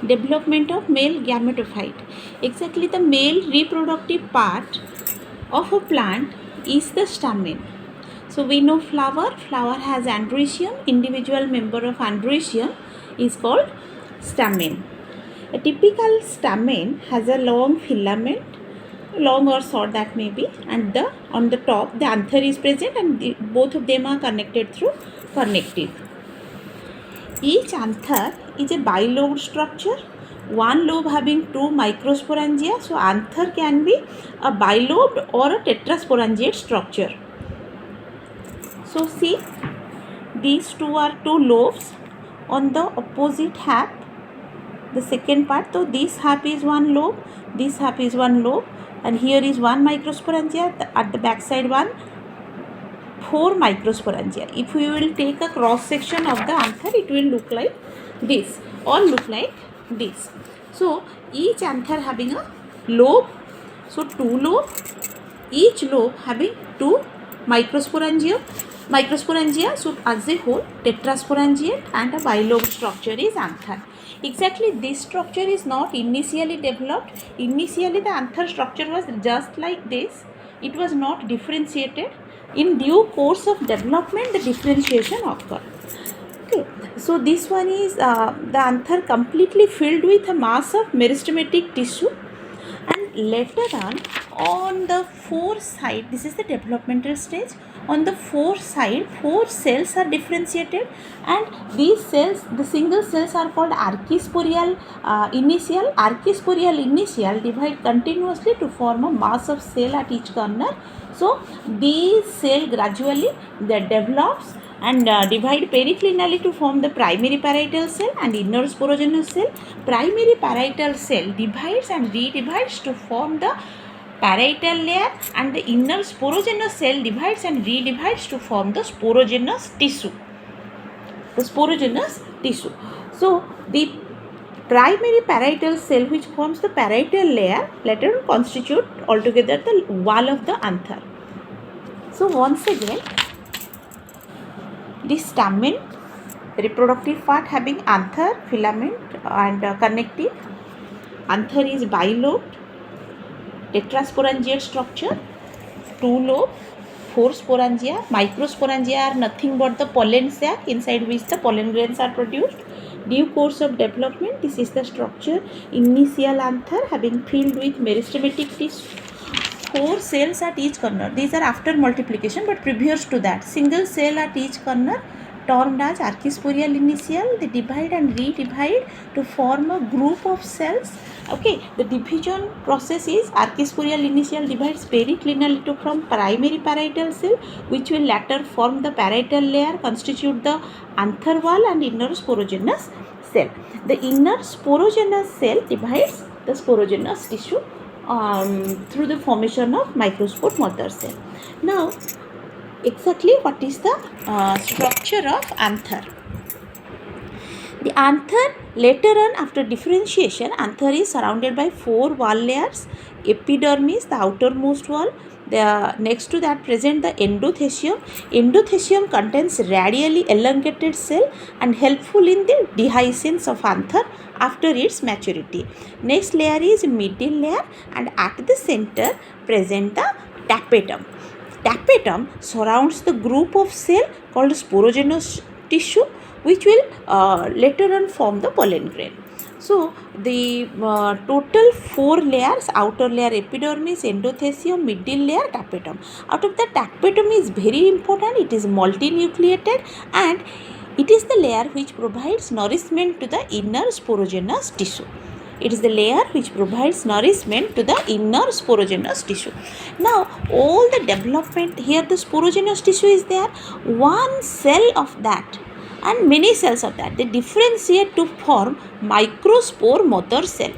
Development of male gametophyte. Exactly, the male reproductive part of a plant is the stamen. So we know flower has androecium. Individual member of androecium is called stamen. A typical stamen has a long filament, long or short that may be, and on the top the anther is present, and both of them are connected through connective. Each anther is a bilobed structure, one lobe having two microsporangia. So anther can be a bilobed or a tetrasporangiate structure. So see, these two are two lobes on the opposite half, the second part. So this half is one lobe, this half is one lobe, and here is one microsporangia, at the back side one, four microsporangia. If we will take a cross section of the anther, it will look like this, all look like this. So each anther having a lobe, so two lobe, each lobe having two microsporangia. So as a whole, tetrasporangiate and a bilobed structure is anther. Exactly, this structure is not initially developed. Initially the anther structure was just like this. It was not differentiated. In due course of development, the differentiation occurred. Okay, so this one is the anther completely filled with a mass of meristematic tissue, and later on the four side, this is the developmental stage. On the four side, four cells are differentiated, and these cells, the single cells, are called archisporial initial. Archisporial initial divide continuously to form a mass of cell at each corner. So these cell gradually that develops and divide periclinally to form the primary parietal cell and inner sporogenous cell. Primary parietal cell divides and redivides to form the parietal layer, and the inner sporogenous cell divides and redivides to form the sporogenous tissue. So the primary parietal cell, which forms the parietal layer, later on constitute altogether the wall of the anther. So once again, this stamen, reproductive part having anther, filament and connective. Anther is bilobed, tetrasporangiate structure, two lobe, four sporangia. Microsporangia are nothing but the pollen sac inside which the pollen grains are produced. Due course of development, this is the structure. Initial anther having filled with meristematic tissue. Four cells at each corner. These are after multiplication, but previous to that, single cell at each corner, termed as archisporial initial. They divide and redivide to form a group of cells. Okay, the division process is archisporial initial divides periclinally to form primary parietal cell, which will later form the parietal layer, constitute the anther wall and inner sporogenous cell. The inner sporogenous cell divides the sporogenous tissue through the formation of microspore mother cell. Now, exactly what is the structure of anther? The anther, later on after differentiation, anther is surrounded by four wall layers. Epidermis, the outermost wall. Next to that present the endothecium. Endothecium contains radially elongated cell and helpful in the dehiscence of anther after its maturity. Next layer is middle layer, and at the center present the tapetum. Tapetum surrounds the group of cell called sporogenous tissue, which will later on form the pollen grain. So the total four layers: outer layer epidermis, endothecium, middle layer tapetum. Out of the tapetum is very important. It is multinucleated, and it is the layer which provides nourishment to the inner sporogenous tissue. It is the layer which provides nourishment to the inner sporogenous tissue. Now, all the development here, the sporogenous tissue is there. One cell of that and many cells of that, they differentiate to form microspore mother cell.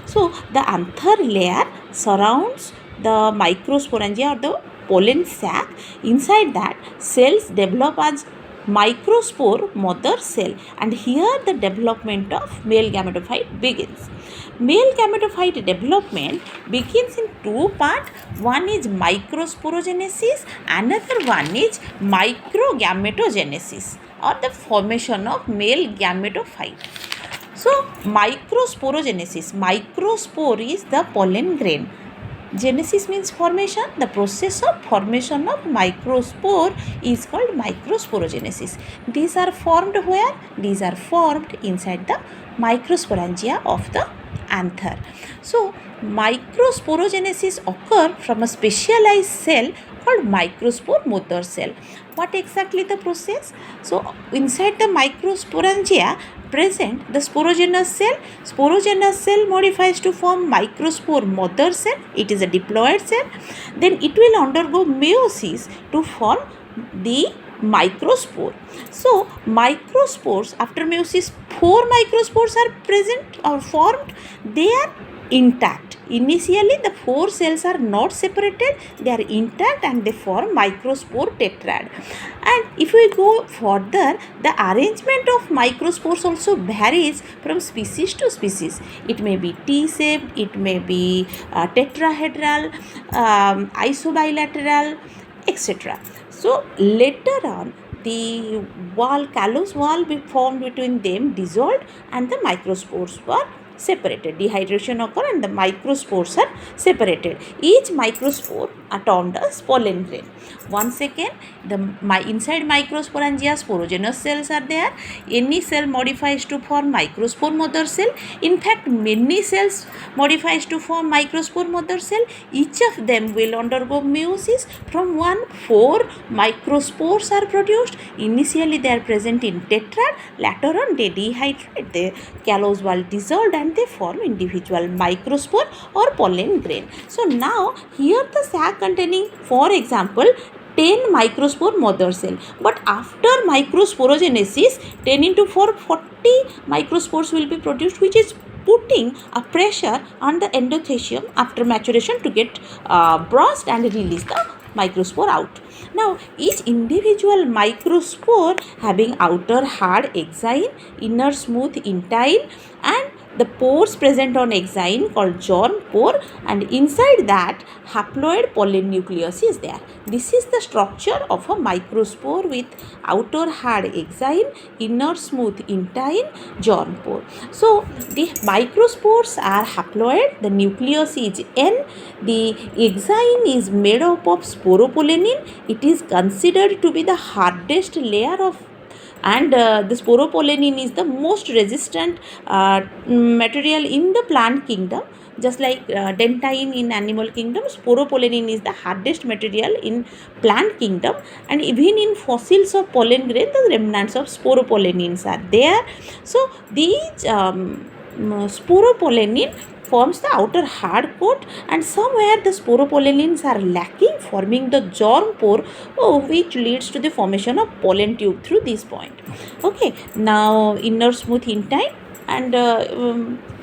So the anther layer surrounds the microsporangia or the pollen sac. Inside that, cells develop as microspore mother cell, and here the development of male gametophyte begins. Male gametophyte development begins in two parts. One is microsporogenesis, another one is microgametogenesis, or the formation of male gametophyte. So microsporogenesis, microspore is the pollen grain. Genesis means formation. The process of formation of microspore is called microsporogenesis. These are formed where? These are formed inside the microsporangia of the anther. So microsporogenesis occur from a specialized cell called microspore mother cell. What exactly the process? So inside the microsporangia present the sporogenous cell. Sporogenous cell modifies to form microspore mother cell. It is a diploid cell. Then it will undergo meiosis to form the microspore. So microspores, after meiosis 4 microspores are present or formed. They are intact. Initially the 4 cells are not separated, they are intact and they form microspore tetrad. And if we go further, the arrangement of microspores also varies from species to species. It may be T-shaped, it may be tetrahedral, isobilateral, etc. So later on the wall, callus wall formed between them dissolved and the microspores were separated. Dehydration occur and the microspores are separated. Each microspore are termed as pollen grain. Once again, inside microsporangia sporogenous cells are there. Any cell modifies to form microspore mother cell. In fact, many cells modifies to form microspore mother cell. Each of them will undergo meiosis. From 4 microspores are produced. Initially they are present in tetrad. Later on they dehydrate. The callus wall dissolved and they form individual microspore or pollen grain. So now here the sac containing, for example, 10 microspore mother cell, but after microsporogenesis 10 into 4 40 microspores will be produced, which is putting a pressure on the endothecium after maturation to get burst and release the microspore out. Now each individual microspore having outer hard exine, inner smooth intine, and the pores present on exine called germ pore, and inside that haploid pollen nucleus is there. This is the structure of a microspore with outer hard exine, inner smooth intine, germ pore. So the microspores are haploid, the nucleus is N, the exine is made up of sporopollenin. It is considered to be the hardest layer of, and the sporopollenin is the most resistant material in the plant kingdom. Just like dentine in animal kingdom, sporopollenin is the hardest material in plant kingdom, and even in fossils of pollen grain the remnants of sporopollenins are there. So these sporopollenin forms the outer hard coat, and somewhere the sporopollenins are lacking, forming the germ pore, which leads to the formation of pollen tube through this point. Okay, now inner smooth intine, and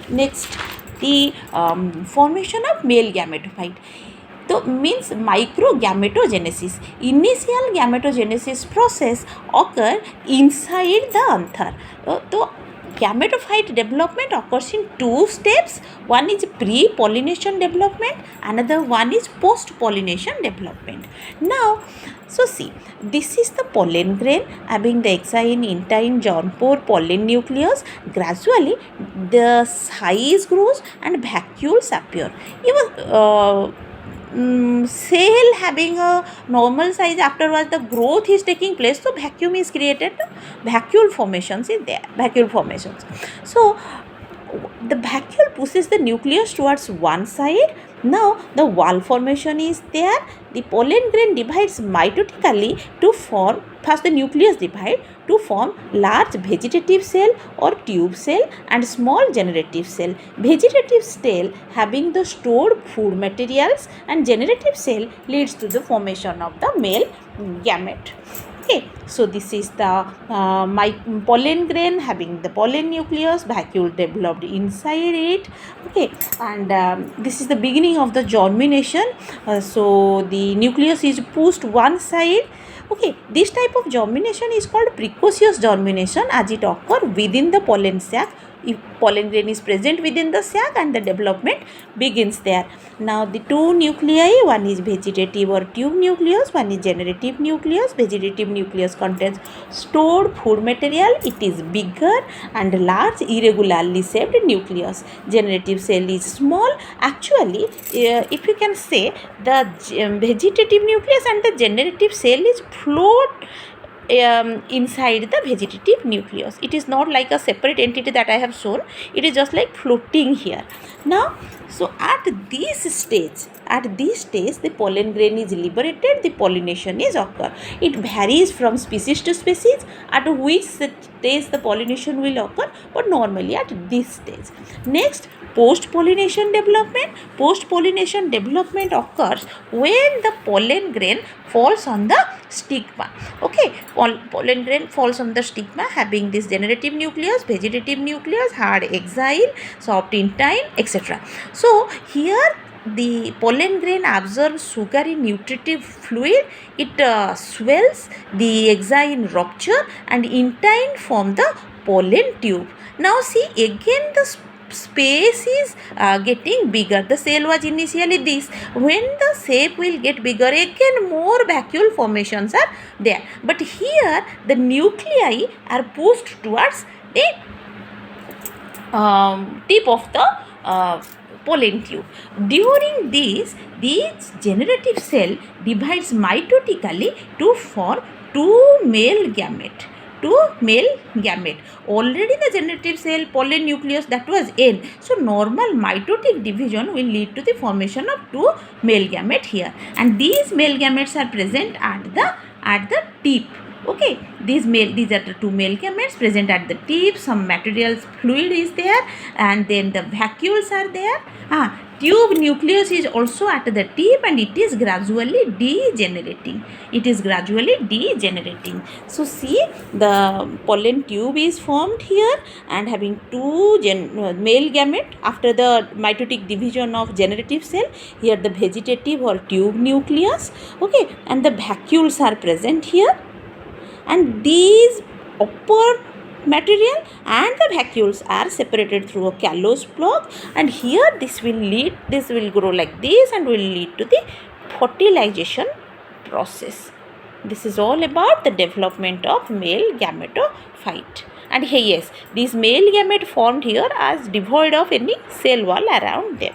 next the formation of male gametophyte. So means microgametogenesis. Initial gametogenesis process occur inside the anther. So gametophyte development occurs in 2 steps. One is pre-pollination development, another one is post-pollination development. Now, so see, this is the pollen grain having the exine, intine, germ pore, pollen nucleus. Gradually, the size grows and vacuoles appear. Even cell having a normal size, afterwards the growth is taking place, so vacuum is created, vacuole formations is there, vacuole formations. So the vacuole pushes the nucleus towards one side. Now the wall formation is there. The pollen grain divides mitotically to form, first the nucleus divide to form large vegetative cell or tube cell and small generative cell. Vegetative cell having the stored food materials, and generative cell leads to the formation of the male gamete. Okay, so this is the pollen grain having the pollen nucleus, vacuole developed inside it. Okay, and this is the beginning of the germination. So the nucleus is pushed one side. Okay, this type of germination is called precocious germination, as it occurs within the pollen sac if pollen grain is present within the sac and the development begins there. Now the two nuclei, one is vegetative or tube nucleus, one is generative nucleus. Vegetative nucleus contains stored food material, it is bigger and large irregularly shaped nucleus. Generative cell is small. Actually, if you can say, the vegetative nucleus and the generative cell is float inside the vegetative nucleus. It is not like a separate entity that I have shown, it is just like floating here. Now, so at this stage, the pollen grain is liberated, the pollination is occur. It varies from species to species at which stage the pollination will occur, but normally at this stage. Next, post-pollination development. Post-pollination development occurs when the pollen grain falls on the stigma. Okay, pollen grain falls on the stigma having this generative nucleus, vegetative nucleus, hard exile, soft intine, etc. So here the pollen grain absorbs sugary nutritive fluid, it swells, the exine rupture and intine form the pollen tube. Now see, again the space is getting bigger. The cell was initially this. When the shape will get bigger, again more vacuole formations are there. But here the nuclei are pushed towards the tip of the pollen tube. During this generative cell divides mitotically to form two male gamete. Already the generative cell pollen nucleus, that was N. So normal mitotic division will lead to the formation of two male gamete here, and these male gametes are present at the tip. Okay, these are the two male gametes present at the tip. Some material fluid is there, and then the vacuoles are there. Tube nucleus is also at the tip, and it is gradually degenerating. So see, the pollen tube is formed here and having two male gamete after the mitotic division of generative cell. Here the vegetative or tube nucleus. Okay, and the vacuoles are present here, and these upper material and the vacuoles are separated through a callose block, and here this will grow like this and will lead to the fertilization process. This is all about the development of male gametophyte. And here, yes, these male gamete formed here as devoid of any cell wall around them.